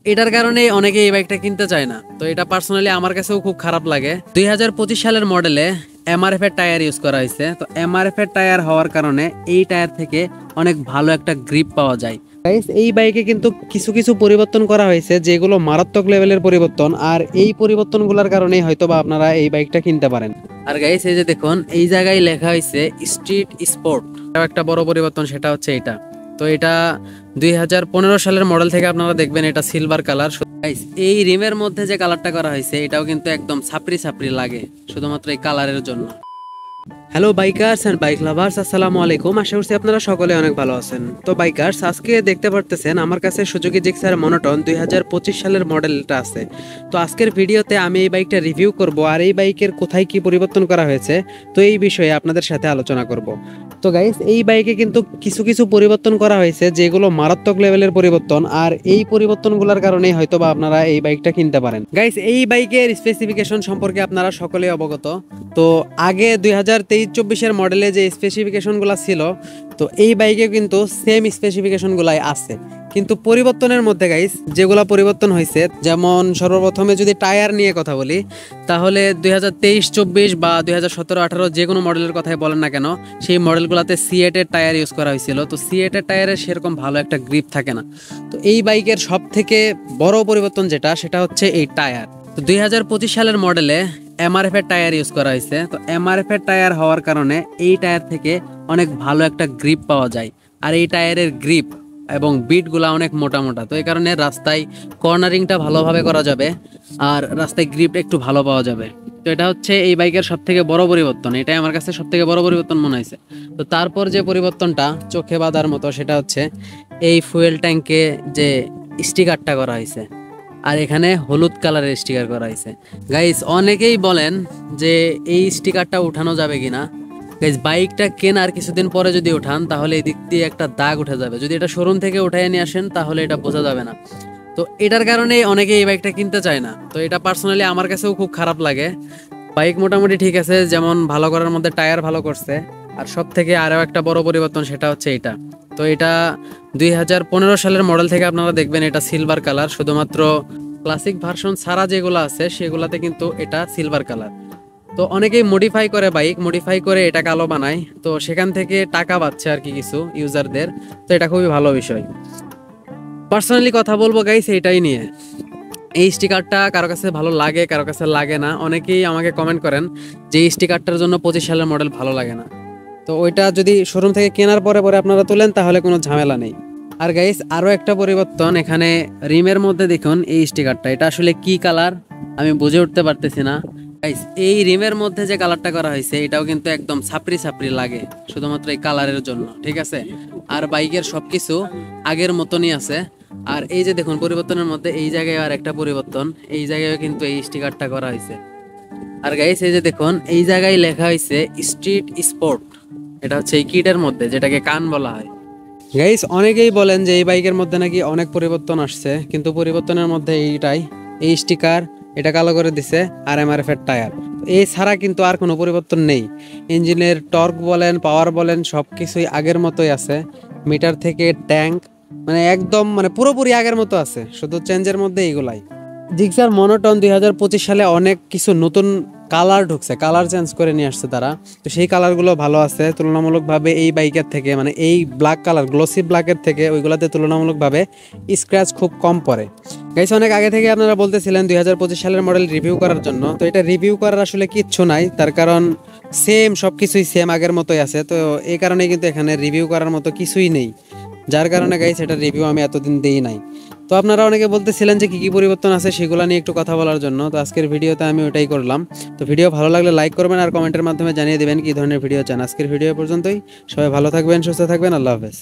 এটার কারণে অনেকে এই বাইকটা কিনতে চায় না। তো এটা পার্সোনালি আমার কাছেও খুব খারাপ লাগে। 2025 সালের মডেলে এমআরএফ এর টায়ার ইউজ করা হয়েছে। তো এমআরএফ এর টায়ার হওয়ার কারণে এই টায়ার থেকে অনেক ভালো একটা গ্রিপ পাওয়া যায়। গাইস, এই বাইকে কিন্তু কিছু কিছু পরিবর্তন করা হয়েছে যেগুলো মারাত্মক লেভেলের পরিবর্তন, আর এই পরিবর্তনগুলোর কারণেই হয়তোবা আপনারা এই বাইকটা কিনতে পারেন। আর গাইস, এই যে দেখুন, এই জায়গায় লেখা হয়েছে স্ট্রিট স্পোর্ট। একটা বড় পরিবর্তন সেটা হচ্ছে এটা। তো এটা 2015 সালের মডেল থেকে আপনারা দেখবেন এটা সিলভার কালার। এই রিমের মধ্যে যে কালারটা করা হয়েছে এটাও কিন্তু একদম ছাপরি ছাপরি লাগে শুধুমাত্র এই কালারের জন্য। Hello bikers and bike lovers, আসসালামু আলাইকুম। আশা করছি আপনারা সকলে অনেক ভালো আছেন। তো বাইকার্স, আজকে দেখতে পারতেছেন আমার কাছে সুজুকি জিক্সার মনোটন 2025 সালের মডেলটা আছে। তো আজকের ভিডিওতে আমি এই বাইকটা রিভিউ করব, আর এই বাইকের কোথায় কি পরিবর্তন করা হয়েছে তো এই বিষয়ে আপনাদের সাথে আলোচনা করব। তো গাইস, এই বাইকে কিন্তু কিছু কিছু পরিবর্তন করা হয়েছে যেগুলো মারাত্মক লেভেলের পরিবর্তন, আর এই পরিবর্তনগুলোর কারণেই হয়তোবা আপনারা এই বাইকটা কিনতে পারেন। গাইস, এই বাইকের স্পেসিফিকেশন সম্পর্কে আপনারা সকলেই অবগত। তো আগে 2023-24 মডেলে যে স্পেসিফিকেশনগুলো ছিল, তো এই বাইকে কিন্তু সেম স্পেসিফিকেশনগুলাই আছে। কিন্তু পরিবর্তনের মধ্যে গাইস যেগুলো পরিবর্তন হয়েছে, যেমন সর্বপ্রথমে যদি টায়ার নিয়ে কথা বলি, তাহলে 2023-24 বা 2017-18 যে কোনো মডেলের কথাই বলেন না কেন, সেই মডেলগুলোতে C8 এর টায়ার ইউজ করা হয়েছিল। তো C8 এর টায়ারের সেরকম ভালো একটা গ্রিপ থাকে না। তো এই বাইকের সব থেকে বড় পরিবর্তন যেটা, সেটা হচ্ছে এই টায়ার। তো 2025 সালের মডেলে এমআরএফ এর টায়ার ইউজ করা হয়েছে। তো এমআরএফ এর টায়ার হওয়ার কারণে এই টায়ার থেকে অনেক ভালো একটা গ্রিপ পাওয়া যায়, আর এই টায়ারের গ্রিপ এবং বিটগুলা অনেক মোটা মোটা। তো এই কারণে রাস্তায় কর্নারিংটা ভালোভাবে করা যাবে, আর রাস্তায় গ্রিপ একটু ভালো পাওয়া যাবে। তো এটা হচ্ছে এই বাইকের সব থেকে বড় পরিবর্তন, এটাই আমার কাছে সব থেকে বড় পরিবর্তন মনে হয়েছে। তো তারপর যে পরিবর্তনটা চোখে বাঁধার মতো, সেটা হচ্ছে এই ফুয়েল ট্যাঙ্কে যে স্টিকারটা করা হয়েছে, আর এখানে হলুদ কালারের স্টিকার করা হয়েছে। গাইস, অনেকেই বলেন যে এই স্টিকারটা উঠানো যাবে কিনা। গাইস, বাইকটা কেনার কিছুদিন পরে যদি উঠান তাহলে এই দিক দিয়ে একটা দাগ উঠে যাবে। যদি এটা শোরুম থেকে উঠাই নিয়ে আসেন তাহলে এটা বোঝা যাবে না। তো এটার কারণে অনেকে এই বাইকটা কিনতে চায় না। তো এটা পার্সোনালি আমার কাছেও খুব খারাপ লাগে। বাইক মোটামুটি ঠিক আছে, যেমন ভালো করার মধ্যে টায়ার ভালো করছে, আর সব থেকে আরও একটা বড় পরিবর্তন সেটা হচ্ছে এটা। তো এটা 2015 সালের মডেল থেকে আপনারা দেখবেন এটা সিলভার কালার। শুধুমাত্র ক্লাসিক ভার্সন ছাড়া যেগুলো আছে সেগুলাতে কিন্তু এটা সিলভার কালার। তো অনেকেই মডিফাই করে, বাইক মডিফাই করে এটা কালো বানায়, তো সেখান থেকে টাকা পাচ্ছে আর কি কিছু ইউজারদের। তো এটা খুবই ভালো বিষয়। পার্সোনালি কথা বলবো গাইস এটাই নিয়ে, এই স্টিকারটা কারো কাছে ভালো লাগে কারো কাছে লাগে না। অনেকেই আমাকে কমেন্ট করেন যে এই স্টিকারটার জন্য 25 সালের মডেল ভালো লাগে না। তো ওইটা যদি শোরুম থেকে কেনার পরে পরে আপনারা তুলেন তাহলে কোনো ঝামেলা নেই। আর গাইস, আরও একটা পরিবর্তন, এখানে রিমের মধ্যে দেখুন এই স্টিকারটা, এটা আসলে কি কালার আমি বুঝে উঠতে পারতেছি না। গাইস, এই রিমের মধ্যে যে কালারটা করা হয়েছে এটাও কিন্তু একদম ছাপরি ছাপরি লাগে শুধুমাত্র এই কালারের জন্য, ঠিক আছে। আর বাইকের সবকিছু আগের মতনই আছে। আর এই যে দেখুন পরিবর্তনের মধ্যে এই জায়গায় আর একটা পরিবর্তন, এই জায়গায় কিন্তু এই স্টিকারটা করা হয়েছে। আর গাইস, এই যে দেখুন এই জায়গায় লেখা হয়েছে স্ট্রিট স্পোর্ট। এটা হচ্ছে এই কিটের মধ্যে, যেটাকে কান বলা হয়। গাইস, অনেকেই বলেন যে এই বাইকের মধ্যে নাকি অনেক পরিবর্তন আসছে, কিন্তু পরিবর্তনের মধ্যে এইটাই, এই স্টিকার এটা কালো করে দিছে, আর এমআরএফ এর টায়ার, এই ছাড়া কিন্তু আর কোনো পরিবর্তন নেই। ইঞ্জিনের টর্ক বলেন, পাওয়ার বলেন, সব কিছুই আগের মতোই আছে। মিটার থেকে ট্যাঙ্ক মানে একদম পুরোপুরি আগের মতো আছে, শুধু চেঞ্জের মধ্যে এইগুলাই। জিক্সার মনোটন 2025 সালে অনেক কিছু নতুন কালার ঢুকছে, কালার চেঞ্জ করে নিয়ে আসছে তারা। তো সেই কালারগুলো ভালো আছে তুলনামূলকভাবে এই বাইকের থেকে, এই ব্ল্যাক কালার গ্লোসি ব্ল্যাকের থেকে ওইগুলোতে তুলনামূলকভাবে স্ক্র্যাচ খুব কম পড়ে। গাইস, অনেক আগে থেকে আপনারা বলতেছিলেন 2025 সালের মডেল রিভিউ করার জন্য। তো এটা রিভিউ করার আসলে কিচ্ছু নাই, তার কারণ সেম সব কিছুই সেম আগের মতোই আছে। তো এই কারণে কিন্তু এখানে রিভিউ করার মতো কিছুই নেই, যার কারণে গাইস এটা রিভিউ আমি এতদিন দেই নাই। তো আপনারা অনেকে বলতেছিলেন যে কি পরিবর্তন আছে সেগুলো নিয়ে একটু কথা বলার জন্য। তো আজকের ভিডিওতে আমি ওটাই করলাম। তো ভিডিও ভালো লাগলে লাইক করবেন, আর কমেন্টের মাধ্যমে জানিয়ে দেবেন কি ধরনের ভিডিও চান। আজকের ভিডিও পর্যন্তই, সবাই ভালো থাকবেন, সুস্থ থাকবেন, আল্লাহ হাফেজ।